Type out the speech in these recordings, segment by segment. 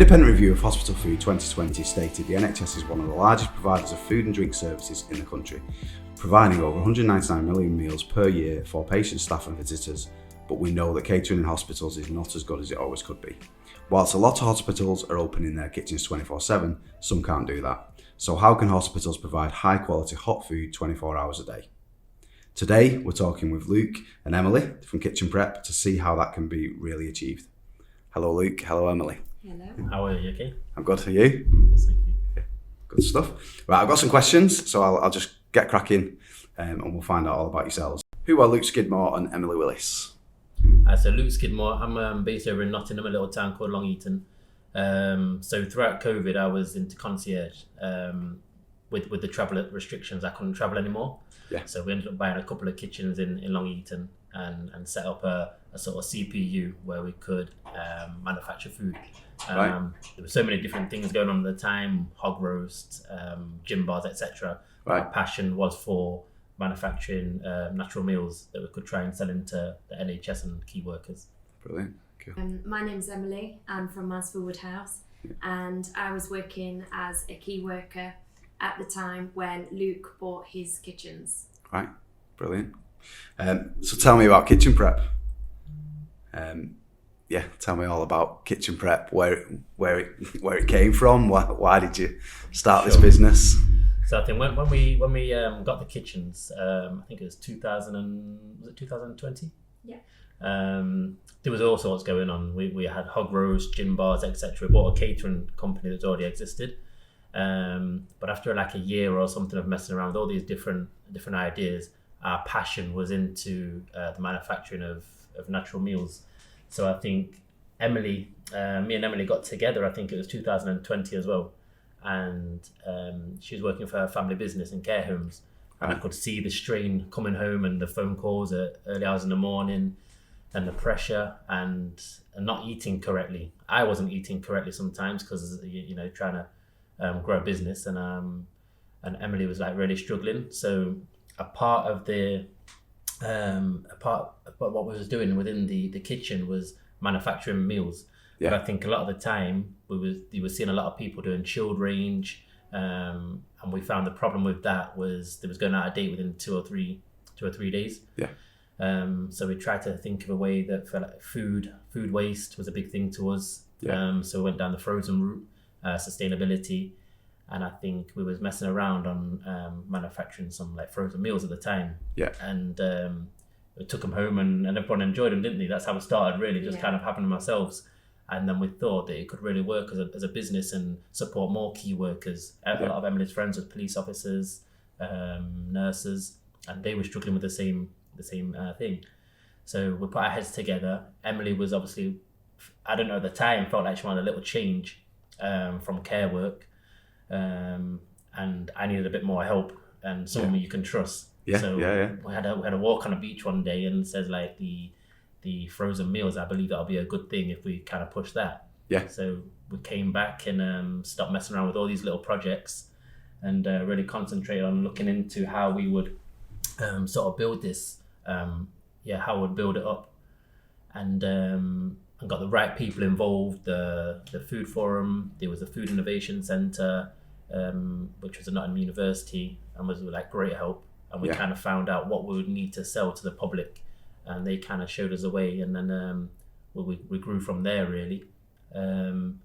independent review of Hospital Food 2020 stated the NHS is one of the largest providers of food and drink services in the country, providing over 199 million meals per year for patients, staff and visitors, but we know that catering in hospitals is not as good as it always could be. Whilst a lot of hospitals are opening their kitchens 24/7, some can't do that. So how can hospitals provide high quality hot food 24 hours a day? Today we're talking with Luke and Emily from Kitchen Prep to see how that can be really achieved. Hello Luke, hello Emily. Hello. How are you? Okay. I'm good, are you? Yes, thank you. Good stuff. Right, I've got some questions, so I'll just get cracking and we'll find out all about yourselves. Who are Luke Skidmore and Emily Willis? So Luke Skidmore, I'm based over in Nottingham, a little town called Long Eaton. So throughout COVID, I was into concierge. With the travel restrictions, I couldn't travel anymore. Yeah. So we ended up buying a couple of kitchens in Long Eaton and set up a sort of CPU where we could manufacture food. Right. There were so many different things going on at the time, hog roasts, gym bars, etc. Right. Our passion was for manufacturing natural meals that we could try and sell into the NHS and key workers. Brilliant. Cool. My name's Emily. I'm from Mansfield Woodhouse, and I was working as a key worker at the time when Luke bought his kitchens. Right, brilliant. So tell me about Kitchen Prep. Tell me all about Kitchen Prep. Where it came from. Why did you start this business? So I think when we got the kitchens, I think it was 2020. Yeah. There was all sorts going on. We had hog roast, gym bars, etc. We bought a catering company that already existed. But after like a year or something of messing around with all these different ideas, our passion was into the manufacturing of natural meals. So I think me and Emily got together, I think it was 2020 as well. And she was working for her family business in care homes. And I could see the strain coming home and the phone calls at early hours in the morning and the pressure and not eating correctly. I wasn't eating correctly sometimes because, trying to grow a business and Emily was like really struggling. So a part of what we was doing within the kitchen was manufacturing meals. Yeah. But I think a lot of the time you were seeing a lot of people doing chilled range, and we found the problem with that was it was going out of date within 2 or 3 days. Yeah. So we tried to think of a way that for like food waste was a big thing to us. Yeah. So we went down the frozen route, sustainability, and I think we was messing around on manufacturing some like frozen meals at the time. Yeah. And we took them home and everyone enjoyed them, didn't they? That's how it started, really, just kind of having them ourselves. And then we thought that it could really work as a business and support more key workers. A lot of Emily's friends were police officers, nurses, and they were struggling with the same thing. So we put our heads together. Emily was obviously, I don't know at the time, felt like she wanted a little change from care work, and I needed a bit more help and someone you can trust. Yeah, so yeah. we had a walk on a beach one day and it says like the frozen meals, I believe that'll be a good thing if we kind of push that. Yeah. So we came back and stopped messing around with all these little projects and really concentrate on looking into how we would sort of build this, how we'd build it up, and got the right people involved. The food forum, there was a food innovation centre, which was a Nottingham University, and was like great help. And we kind of found out what we would need to sell to the public, and they kind of showed us a way, and then we grew from there really. But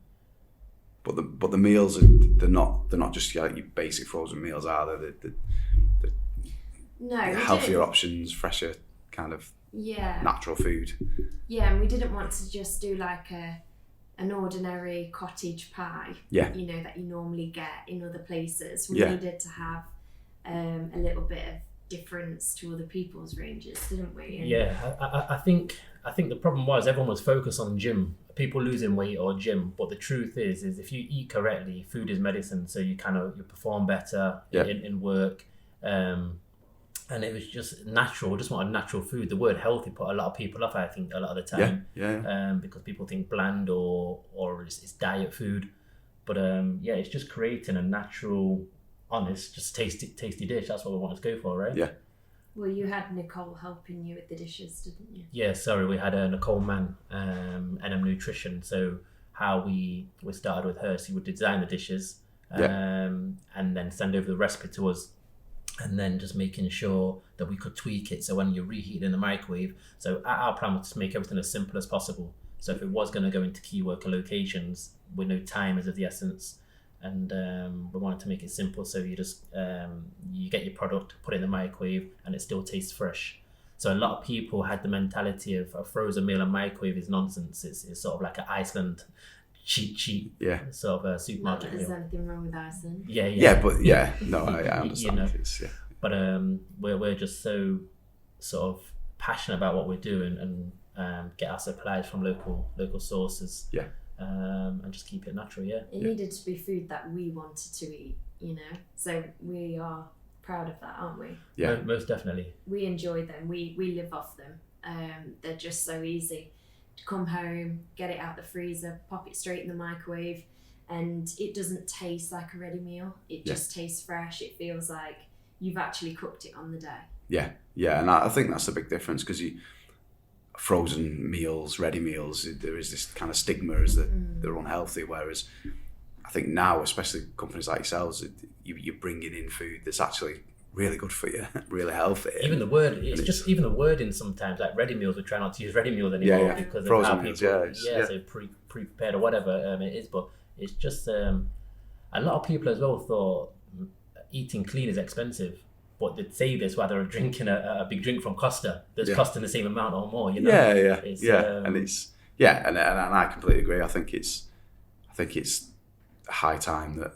the meals they're not just like your basic frozen meals, are they? No, healthier options, fresher kind of natural food. Yeah, and we didn't want to just do like an ordinary cottage pie. Yeah. That you normally get in other places. We Yeah. needed to have a little bit of difference to other people's ranges, didn't we? And I think the problem was everyone was focused on gym, people losing weight or gym, but the truth is if you eat correctly, food is medicine, so you perform better in work, and it was just natural. Just wanted natural food. The word healthy put a lot of people off, I think, a lot of the time. Because people think bland or it's diet food, but it's just creating a natural, honest, just tasty dish. That's what we wanted to go for, right? Yeah. Well, you had Nicole helping you with the dishes, didn't you? Yeah, sorry, we had Nicole Mann, NM Nutrition. So how we started with her. So he would design the dishes, and then send over the recipe to us, and then just making sure that we could tweak it. So when you reheat it in the microwave, so our plan was to make everything as simple as possible. So if it was going to go into key worker locations, we know time is of the essence, and we wanted to make it simple. So you just you get your product, put it in the microwave, and it still tastes fresh. So a lot of people had the mentality of a frozen meal and microwave is nonsense. It's sort of like an Iceland cheap sort of a supermarket Not that meal. there's anything wrong with Iceland. No, I understand. You know. It's, But we're just so sort of passionate about what we're doing, and get our supplies from local sources. And just keep it natural. It needed to be food that we wanted to eat, you know. So we are proud of that, aren't we? Yeah, most definitely. We enjoy them. We live off them. They're just so easy to come home, get it out the freezer, pop it straight in the microwave, and it doesn't taste like a ready meal. It just tastes fresh. It feels like you've actually cooked it on the day. Yeah, and I think that's the big difference, because frozen meals, ready meals, there is this kind of stigma as that they're unhealthy, whereas I think now, especially companies like yourselves, you're bringing in food that's actually really good for you, really healthy. Even the word, even the wording sometimes, like ready meals, we try not to use ready meals anymore because frozen of how meals, people, so pre-prepared or whatever it is. But it's just a lot of people as well thought eating clean is expensive, but they'd say this while they're drinking a big drink from Costa that's costing the same amount or more. You know? And I completely agree. I think it's high time that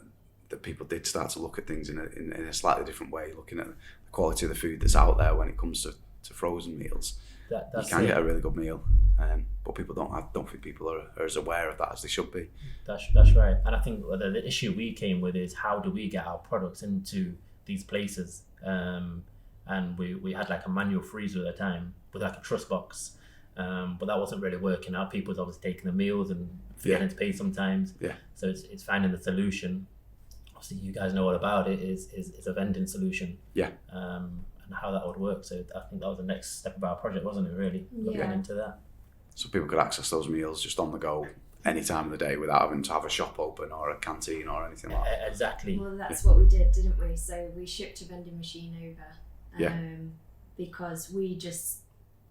people did start to look at things in a slightly different way, looking at the quality of the food that's out there when it comes to frozen meals. You can get a really good meal, but people don't think people are as aware of that as they should be. That's right. And I think the issue we came with is, how do we get our products into these places? And we had like a manual freezer at the time with like a truss box, but that wasn't really working out. People was obviously taking the meals and forgetting to pay sometimes. So it's finding the solution. Obviously, you guys know all about it. Is a vending solution. And how that would work. So I think that was the next step of our project, wasn't it? Really looking into that. So people could access those meals just on the go any time of the day without having to have a shop open or a canteen or anything like that. Exactly. Well, that's what we did, didn't we? So we shipped a vending machine over because we just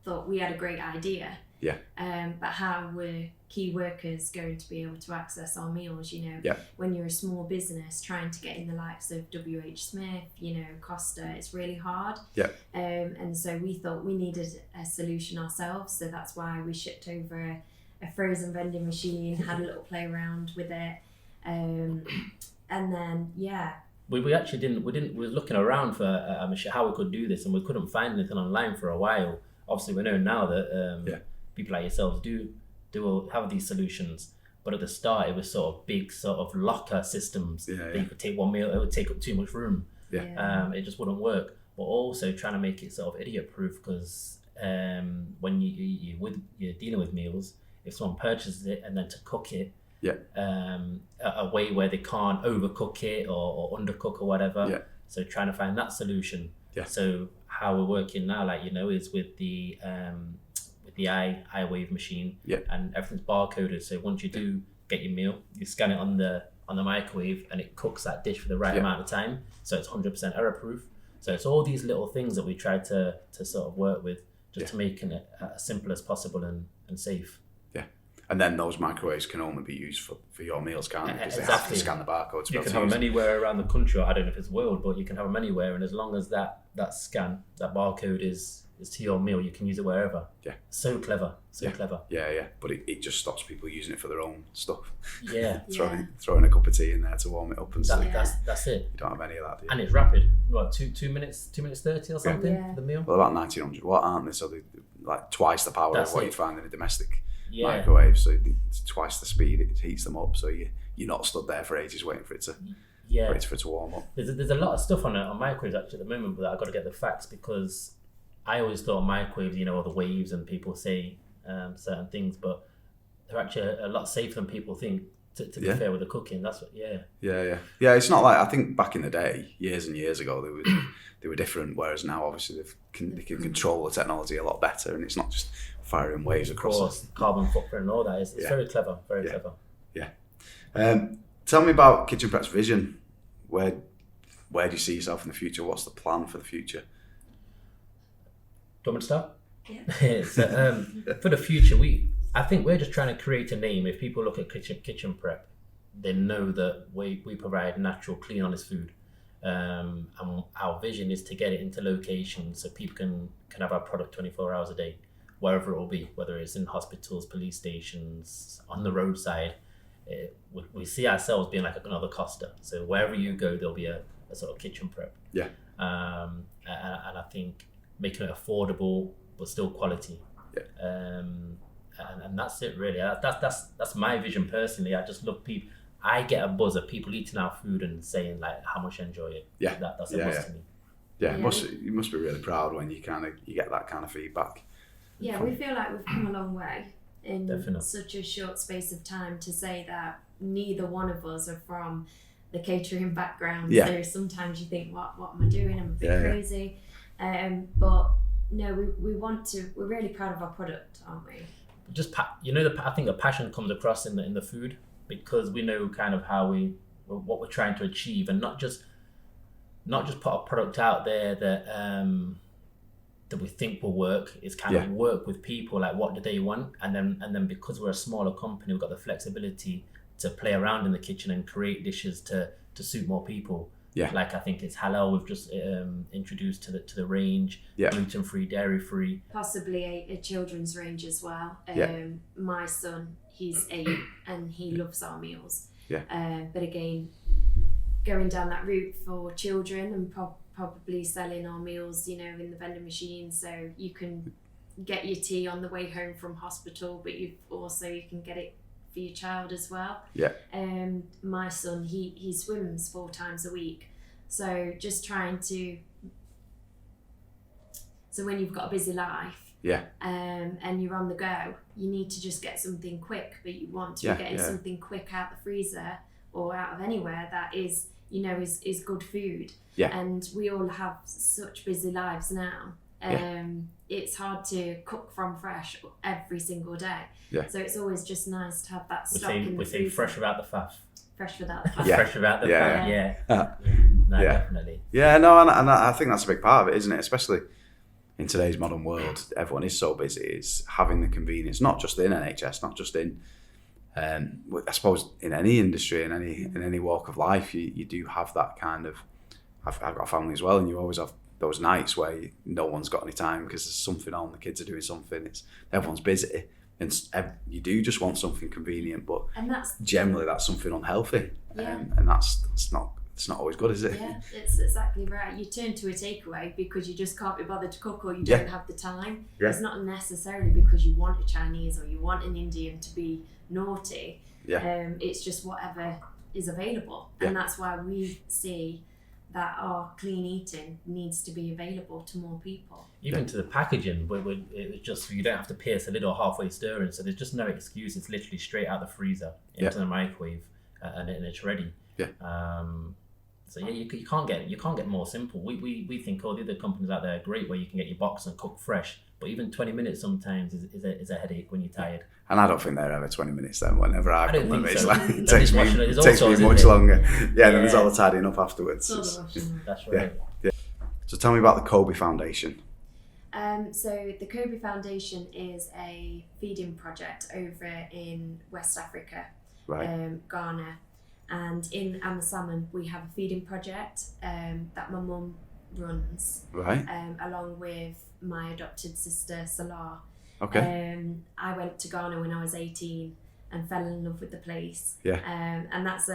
thought we had a great idea. But how were key workers going to be able to access our meals, you know? When you're a small business trying to get in the likes of WH Smith, you know, Costa, it's really hard. And so we thought we needed a solution ourselves, so that's why we shipped over a frozen vending machine, had a little play around with it, and then we actually didn't. We were looking around for a machine, how we could do this, and we couldn't find anything online for a while. Obviously, we know now that people like yourselves do have these solutions, but at the start it was sort of big sort of locker systems that you could take one meal, it would take up too much room. It just wouldn't work. But also trying to make it sort of idiot proof, because when you're dealing with meals, if someone purchases it and then to cook it a way where they can't overcook it or undercook or whatever, so trying to find that solution. So how we're working now, like, you know, is with the iWave machine, and everything's barcoded. So once you do get your meal, you scan it on the microwave, and it cooks that dish for the right amount of time. So it's 100% error proof. So it's all these little things that we try to sort of work with, just to make it as simple as possible and safe. And then those microwaves can only be used for your meals, can't they? Because they have to scan the barcode. You can have them anywhere around the country, or I don't know if it's world, but you can have them anywhere, and as long as that scan, that barcode is to your meal, you can use it wherever. So clever. Clever. But it just stops people using it for their own stuff. Throwing a cup of tea in there to warm it up and stuff. That's it. You don't have any of that, do you? And it's rapid. What, 2 minutes 30 or something for the meal? Well, about 1900 watt, aren't they? So they like twice the power of what you'd find in a domestic microwave. So it's twice the speed, it heats them up, so you're not stood there for ages waiting for it to warm up. There's a lot of stuff on microwaves actually at the moment, but I've got to get the facts, because I always thought microwaves, you know, all the waves, and people say certain things, but they're actually a lot safer than people think, to be fair, with the cooking. That's what it's not like, I think back in the day, years and years ago, they were different, whereas now obviously they can control the technology a lot better, and it's not just firing waves across. Of course, carbon footprint and all that. It's very clever, very clever. Yeah. Tell me about Kitchen Prep's vision. Where do you see yourself in the future? What's the plan for the future? Do you want me to start? Yeah. So, for the future, I think we're just trying to create a name. If people look at Kitchen Prep, they know that we provide natural, clean, honest food. And our vision is to get it into locations so people can have our product 24 hours a day, wherever it will be, whether it's in hospitals, police stations, on the roadside. We see ourselves being like another Costa. So wherever you go, there'll be a sort of Kitchen Prep. Yeah. And I think making it affordable but still quality. Yeah. And that's it really. That's my vision personally. I just love people. I get a buzz of people eating our food and saying like how much I enjoy it. Yeah. That's a buzz to me. Yeah. You must be really proud when you get that kind of feedback. Yeah, we feel like we've come a long way in Definitely. such a short space of time to say that neither one of us are from the catering background. Yeah. So sometimes you think, what am I doing? I'm a bit crazy. But no, we're really proud of our product, aren't we? Just I think the passion comes across in the food, because we know kind of what we're trying to achieve, and not just put a product out there that we think will work. It's kind of work with people, like what do they want, and then because we're a smaller company, we've got the flexibility to play around in the kitchen and create dishes to suit more people. Yeah. Like I think it's halal we've just introduced to the range. Yeah. Gluten-free, dairy-free. Possibly a children's range as well. My son, he's 8 and he loves our meals. Yeah. But again, going down that route for children and probably selling our meals, in the vending machine, so you can get your tea on the way home from hospital, but you can get it for your child as well. Yeah. My son, he swims 4 times a week, so just trying to. So when you've got a busy life, and you're on the go, you need to just get something quick, but you want to be getting something quick out the freezer or out of anywhere that is good food. Yeah. And we all have such busy lives now. It's hard to cook from fresh every single day. Yeah. So it's always just nice to have that stock in the We say fresh without the faff. Fresh without the faff. Fresh without the faff. Yeah. No, definitely. Yeah, no, and I think that's a big part of it, isn't it? Especially in today's modern world, everyone is so busy. It's having the convenience, not just in NHS, not just in, I suppose, in any industry, in any walk of life, you do have that kind of. I've got a family as well, and you always have those nights where no one's got any time because there's something on, the kids are doing something. Everyone's busy, and you do just want something convenient, but generally that's something unhealthy, and it's not always good, is it? Yeah, it's exactly right. You turn to a takeaway because you just can't be bothered to cook, or you don't have the time. Yeah. It's not necessarily because you want a Chinese or you want an Indian to be naughty. Yeah. It's just whatever is available, and that's why we see that our clean eating needs to be available to more people. Even to the packaging, it's just, you don't have to pierce a lid or halfway stir in, so there's just no excuse. It's literally straight out the freezer into the microwave, and it's ready. Yeah. So you can't get more simple. We think the other companies out there are great where you can get your box and cook fresh, but even 20 minutes sometimes is a headache when you're tired. And I don't think they're ever 20 minutes then. Whenever I cook them, it's like it takes me much longer. Yeah, then there's all the tidying up afterwards. That's right. Yeah. So tell me about the Kobe Foundation. So the Kobe Foundation is a feeding project over in West Africa, Ghana. And in Amasaman, we have a feeding project that my mum runs, along with my adopted sister, Salah. Okay. I went to Ghana when I was 18 and fell in love with the place. Yeah. And that's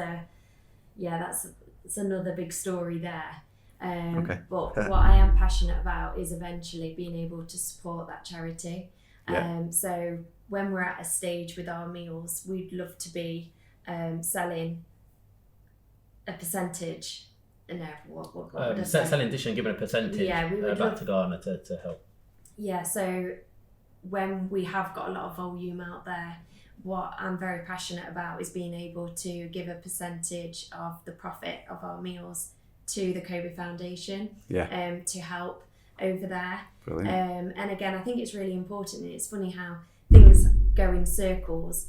another big story there. Okay. But what I am passionate about is eventually being able to support that charity. So when we're at a stage with our meals, we'd love to be selling a percentage. Selling dish and giving a percentage back to Ghana to help. Yeah, so when we have got a lot of volume out there, what I'm very passionate about is being able to give a percentage of the profit of our meals to the Kobe Foundation to help over there. Brilliant. And again, I think it's really important, and it's funny how things go in circles.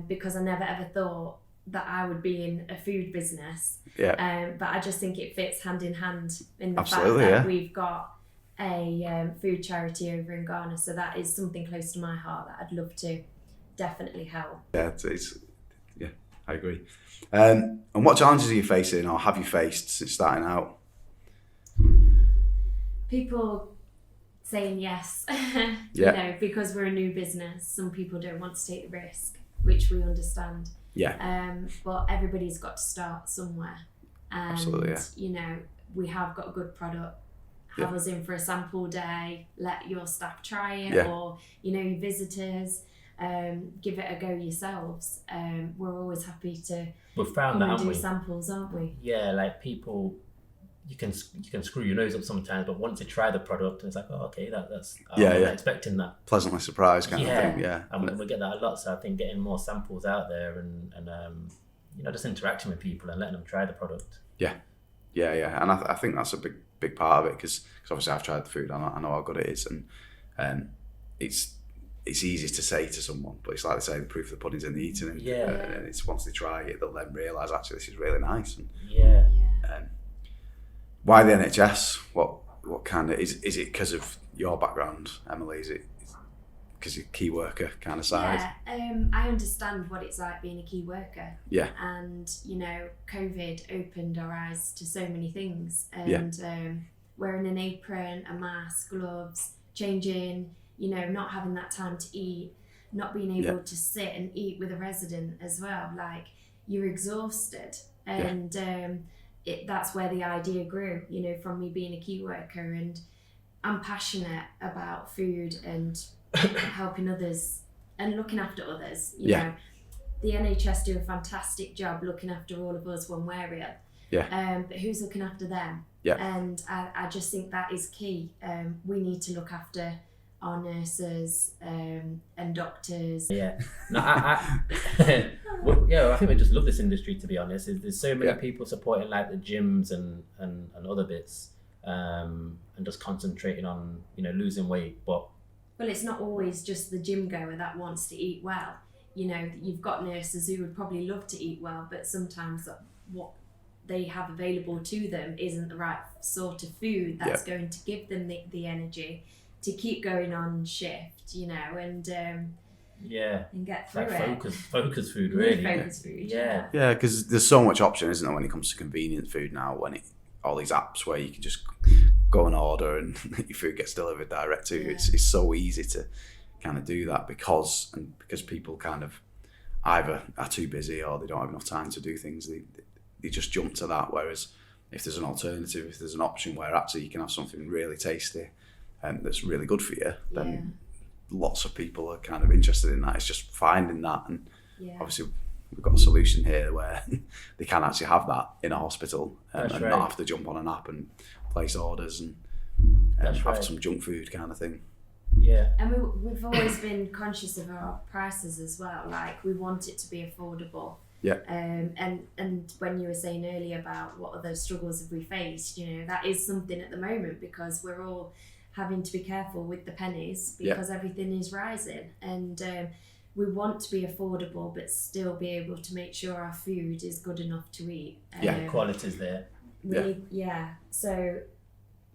because I never ever thought that I would be in a food business. But I just think it fits hand in hand in the fact that we've got a food charity over in Ghana, so that is something close to my heart that I'd love to definitely help. Yeah, I agree. And what challenges are you facing, or have you faced since starting out? People saying yes, because we're a new business. Some people don't want to take the risk, which we understand. But everybody's got to start somewhere. And, absolutely, we have got a good product. Have us in for a sample day, let your staff try it, or, your visitors, give it a go yourselves. We're always happy to We've found that, do samples, aren't we? Yeah, like people, you can screw your nose up sometimes, but once they try the product, and it's like, oh, okay, that's I'm not expecting that. Pleasantly surprised kind of thing, And we get that a lot, so I think getting more samples out there and just interacting with people and letting them try the product. Yeah, and I think that's a big part of it, because obviously I've tried the food, I know how good it is, and it's easy to say to someone, but it's like they say, the proof of the pudding's in the eating, and it's once they try it, they'll then realise actually this is really nice. And, why the NHS? What kind of is it because of your background, Emily? Is it because you're a key worker kind of side? I understand what it's like being a key worker. And COVID opened our eyes to so many things, and wearing an apron, a mask, gloves, changing, not having that time to eat, not being able to sit and eat with a resident as well. Like, you're exhausted, and that's where the idea grew, from me being a key worker, and I'm passionate about food and helping others and looking after others. You know, the NHS do a fantastic job looking after all of us when we're ill. But who's looking after them? And I just think that is key. We need to look after our nurses and doctors. I think we just love this industry, to be honest. There's so many people supporting like the gyms and other bits, and just concentrating on losing weight. But it's not always just the gym goer that wants to eat well. You've got nurses who would probably love to eat well, but sometimes what they have available to them isn't the right sort of food that's going to give them the energy to keep going on shift, and get through it. Focus food, really. Focus food, yeah, because there's so much option, isn't there, when it comes to convenient food now? When all these apps where you can just go and order and your food gets delivered direct to you. It's so easy to kind of do that because people kind of either are too busy or they don't have enough time to do things. They just jump to that. Whereas if there's an alternative, if there's an option where actually you can have something really tasty that's really good for you, then lots of people are kind of interested in that. It's just finding that, and obviously we've got a solution here where they can actually have that in a hospital and not have to jump on an app and place orders and have some junk food kind of thing. And we've always been conscious of our prices as well. Like, we want it to be affordable. And when you were saying earlier about what other struggles have we faced, that is something at the moment, because we're all having to be careful with the pennies because everything is rising, and we want to be affordable but still be able to make sure our food is good enough to eat. Quality's there. So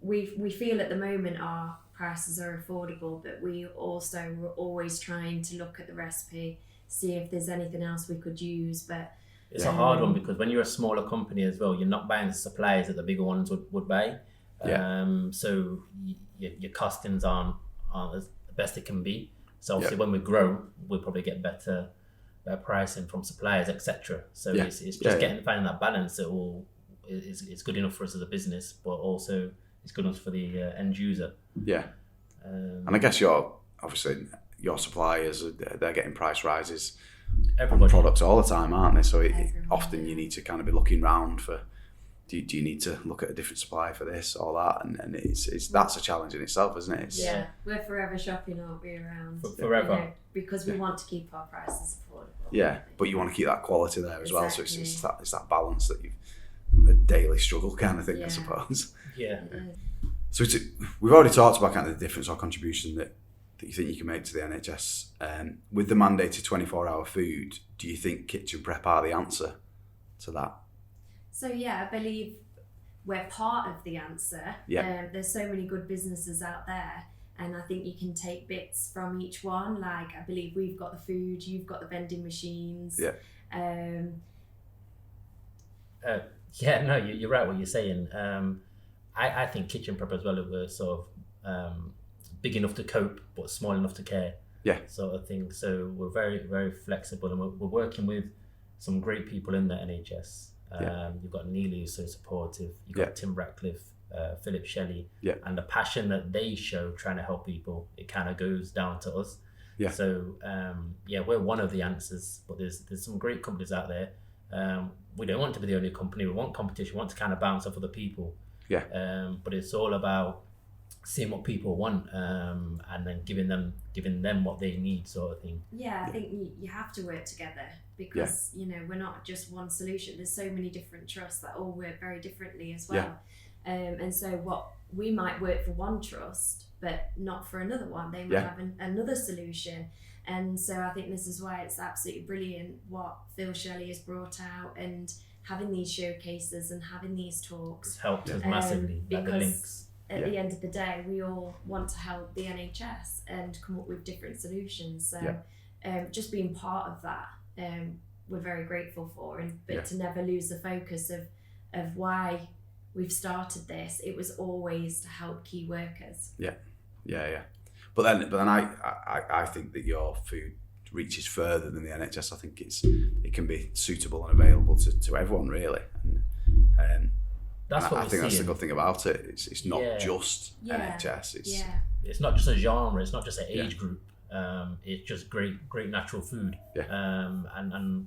we feel at the moment our prices are affordable, but we're always trying to look at the recipe, see if there's anything else we could use. But it's a hard one, because when you're a smaller company as well, you're not buying the supplies that the bigger ones would buy. So your costings aren't as the best it can be. So obviously when we grow, we'll probably get better pricing from suppliers, etc. So it's just finding that balance that it's good enough for us as a business, but also it's good enough for the end user. And I guess your suppliers, they're getting price rises on products all the time, aren't they? So often you need to kind of be looking round for, do you need to look at a different supplier for this or that? And that's a challenge in itself, isn't it? We're forever shopping, aren't we, around? Forever. Because we want to keep our prices affordable. Yeah, but you want to keep that quality there as well. So it's that balance that a daily struggle kind of thing, I suppose. Yeah. So we've already talked about kind of the difference or contribution that that you think you can make to the NHS? With the mandated 24-hour food, do you think kitchen prep are the answer to that? So yeah, I believe we're part of the answer. Yeah. There's so many good businesses out there, and I think you can take bits from each one. Like, I believe we've got the food, you've got the vending machines. Yeah. Yeah, no, you're right what you're saying. I think kitchen prep as well, we're sort of big enough to cope but small enough to care. Yeah. Sort of thing. So we're very, very flexible, and we're working with some great people in the NHS. You've got Neely, who's so supportive. You've got Tim Ratcliffe, Philip Shelley, and the passion that they show trying to help people, it kind of goes down to us. Yeah. So we're one of the answers, but there's some great companies out there. We don't want to be the only company. We want competition. We want to kind of bounce off other people. Yeah. But it's all about seeing what people want, and then giving them what they need, sort of thing. Yeah, I think you have to work together, because we're not just one solution. There's so many different trusts that all work very differently as well. And so what we might work for one trust, but not for another one. They might have another solution. And so I think this is why it's absolutely brilliant what Phil Shelley has brought out, and having these showcases and having these talks. It's helped us massively, like the links. At the end of the day, we all want to help the NHS and come up with different solutions. So just being part of that, we're very grateful for. But to never lose the focus of why we've started this, it was always to help key workers. Yeah. But then I think that your food reaches further than the NHS. I think it can be suitable and available to everyone, really. And I think that's the good thing about it. It's not just NHS. It's not just a genre. It's not just an age group. It's just great natural food. And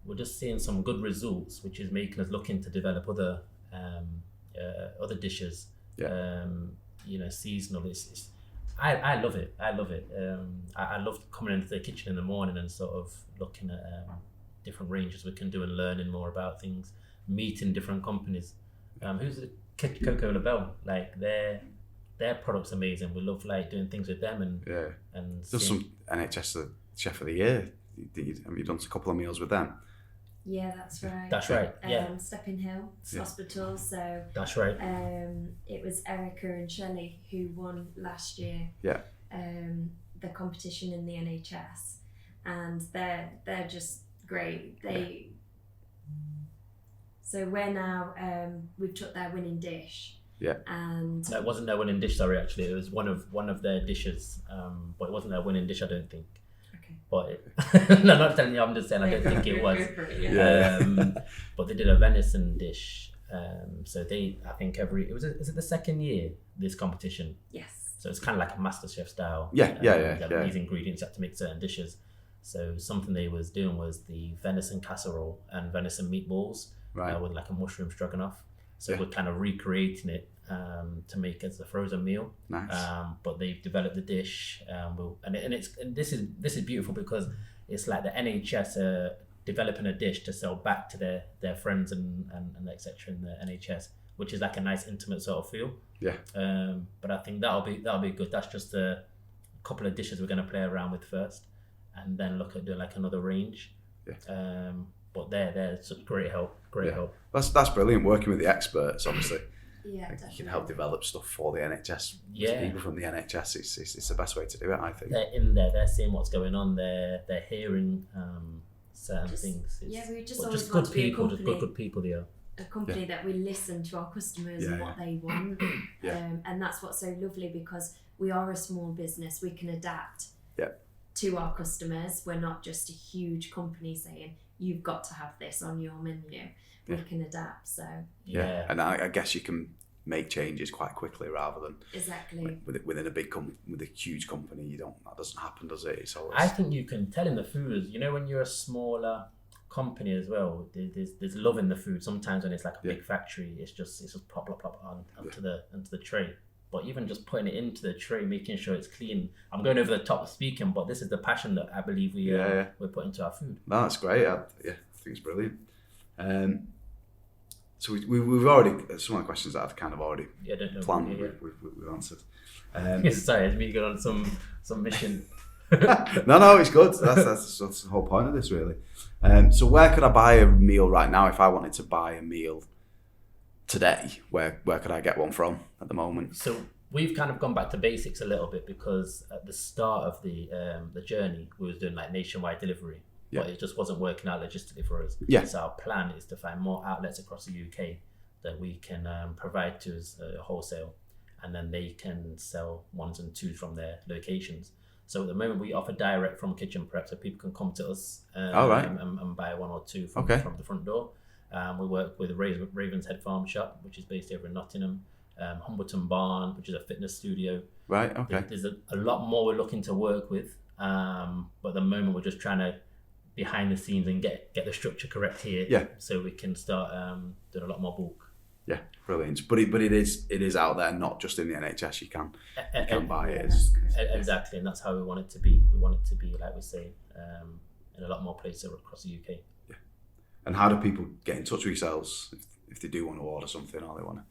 we're just seeing some good results, which is making us looking to develop other dishes. Seasonal. I love it. I love coming into the kitchen in the morning and sort of looking at different ranges we can do and learning more about things, meeting different companies. Who's the Coco Labelle? Like their product's amazing. We love like doing things with them and there's some NHS Chef of the Year. Have you done a couple of meals with them? Yeah, that's right. That's right. Stepping Hill Hospital. So that's right. It was Erica and Shelley who won last year. Yeah. The competition in the NHS, and they're just great. So we're now we've took their winning dish. Yeah. And no, it wasn't their winning dish. Sorry, actually, it was one of their dishes. But it wasn't their winning dish, I don't think. But no, I'm not telling you. I'm just saying I don't think it was. But they did a venison dish. So I think is it the second year this competition? Yes. So it's kind of like a MasterChef style. These ingredients, you have to make certain dishes. So something they was doing was the venison casserole and venison meatballs, with like a mushroom stroganoff. So we're kind of recreating it to make as a frozen meal. Nice. But they've developed the dish, this is beautiful because it's like the NHS developing a dish to sell back to their friends and etc. in the NHS, which is like a nice intimate sort of feel. Yeah. But I think that'll be good. That's just a couple of dishes we're going to play around with first, and then look at doing like another range. Yeah. But they're such great help. Help. That's brilliant. Working with the experts, obviously. Yeah, definitely. You can help develop stuff for the NHS. People from the NHS, it's the best way to do it, I think. They're in there. They're seeing what's going on. They're hearing certain things. We just always just want good to be people. a company, Just good people. Yeah. A company that we listen to our customers and what they want. And that's what's so lovely, because we are a small business. We can adapt to our customers. We're not just a huge company saying you've got to have this on your menu. We can adapt. So and I guess you can make changes quite quickly rather than within a big with a huge company. That doesn't happen, does it? It's always... I think you can tell in the food. When you're a smaller company as well, there's love in the food. Sometimes when it's like a big factory, it's just plop onto the tray. But even just putting it into the tray, making sure it's clean. I'm going over the top of speaking, but this is the passion that I believe we put into our food. No, that's great. I think it's brilliant. So we've already, some of the questions that I've kind of already planned, we've answered. Sorry, I didn't mean to go on some mission. No, it's good. That's the whole point of this, really. So where could I buy a meal right now if I wanted to buy a meal today? Where could I get one from at the moment? So we've kind of gone back to basics a little bit, because at the start of the journey, we was doing like nationwide delivery, but it just wasn't working out logistically for us. So our plan is to find more outlets across the UK that we can provide to as wholesale, and then they can sell 1s and 2s from their locations. So at the moment we offer direct from Kitchen Prep, so people can come to us and buy 1 or 2 from the front door. We work with Ravenshead Farm Shop, which is based over in Nottingham, Humbleton Barn, which is a fitness studio. Right, okay. There's a lot more we're looking to work with, but at the moment we're just trying to behind the scenes and get the structure correct here, so we can start doing a lot more bulk. Yeah, brilliant. But it is out there, not just in the NHS. You can buy it. Exactly, and that's how we want it to be. We want it to be, like we say, in a lot more places across the UK. Yeah. And how do people get in touch with yourselves if they do want to order something or they want to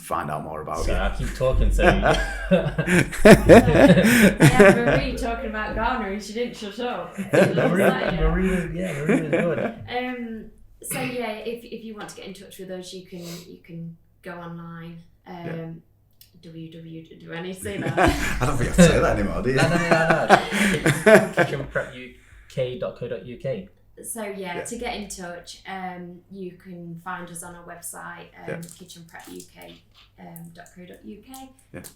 find out more about it? I keep talking, so Marie talking about gardening, she didn't shut up. Marina's good. So if you want to get in touch with us, you can go online. Do I need to say that? I don't think I have to say that anymore, do you? No. kitchenprepuk.co.uk. So to get in touch, you can find us on our website, kitchenprepuk.co.uk.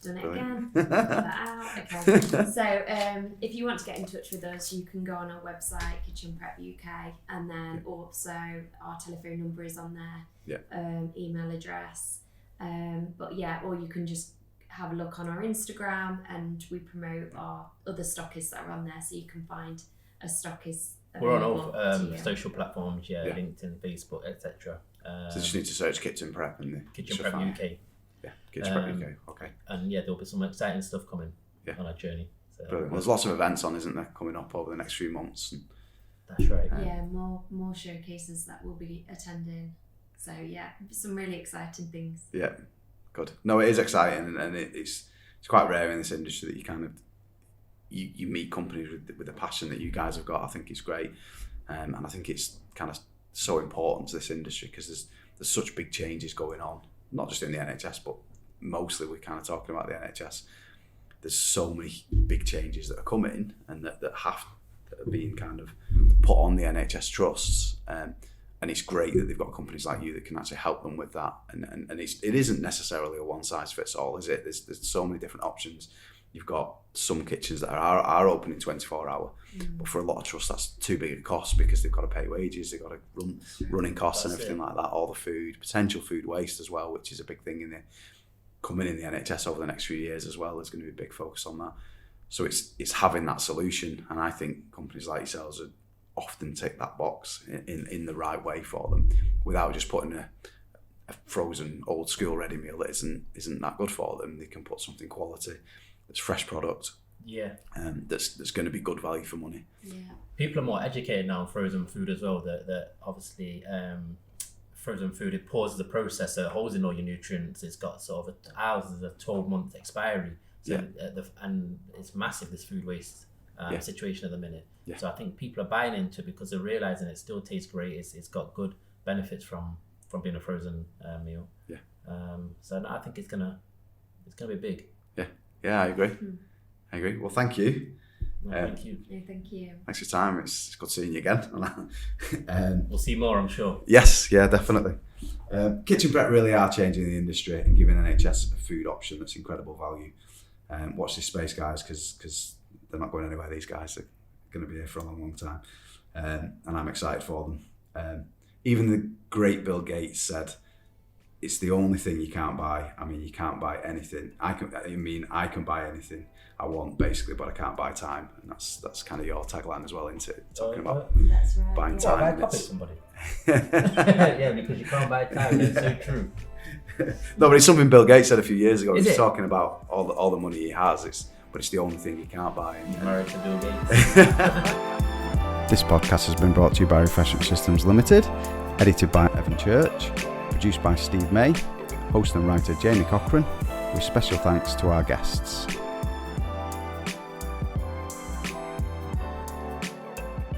Done it again. Put that out. Okay. So if you want to get in touch with us, you can go on our website, Kitchen Prep UK, and then also our telephone number is on there. Email address. Or you can just have a look on our Instagram, and we promote our other stockists that are on there, so you can find a stockist. We're on all social platforms, LinkedIn, Facebook, etc. So you just need to search Kitchen Prep and the Kitchen Prep UK. Yeah, Kitchen Prep UK. Okay. And there'll be some exciting stuff coming on our journey. So, brilliant. There's lots of events on, isn't there, coming up over the next few months? And, that's right. More showcases that we'll be attending. So some really exciting things. Yeah, good. No, it is exciting, and it's quite rare in this industry that you kind of you meet companies with the passion that you guys have got. I think it's great, and I think it's kind of so important to this industry, because there's such big changes going on, not just in the NHS, but mostly we're kind of talking about the NHS. There's so many big changes that are coming, and that are being kind of put on the NHS trusts, and it's great that they've got companies like you that can actually help them with that. And it isn't necessarily a one size fits all, is it? There's so many different options. You've got some kitchens that are open in 24 hour, but for a lot of trusts that's too big a cost, because they've got to pay wages, they've got to run running costs and everything like that, all the food, potential food waste as well, which is a big thing coming in the NHS over the next few years as well. There's going to be a big focus on that. So it's having that solution, and I think companies like yourselves are often tick that box in the right way for them, without just putting a frozen old school ready meal that isn't that good for them. They can put something quality, that's fresh product, that's going to be good value for money. People are more educated now on frozen food as well, that obviously frozen food, it pauses the process, so it holds in all your nutrients. It's got sort of ours is a 12-month expiry, so and it's massive, this food waste situation at the minute. So I think people are buying into it because they're realizing it still tastes great. It's got good benefits from being a frozen meal. So I think it's gonna be big. Yeah, I agree. Well, thank you. Thank you. No, thank you. Thanks for your time. It's good seeing you again. We'll see more, I'm sure. Yes, definitely. Kitchen Prep really are changing the industry and giving NHS a food option that's incredible value. Watch this space, guys, because they're not going anywhere. These guys are going to be here for a long, long time, and I'm excited for them. Even the great Bill Gates said, it's the only thing you can't buy. I mean, you can't buy anything. I can buy anything I want, basically, but I can't buy time. And that's kind of your tagline as well, isn't it? Talking about that's right. buying time. Copy somebody. Because you can't buy time. That's so true. No, but it's something Bill Gates said a few years ago. He was talking about all the money he has. But it's the only thing you can't buy. He's married to Bill Gates. This podcast has been brought to you by Refreshment Systems Limited. Edited by Evan Church. Produced by Steve May. Host and writer Jamie Cochran. With special thanks to our guests.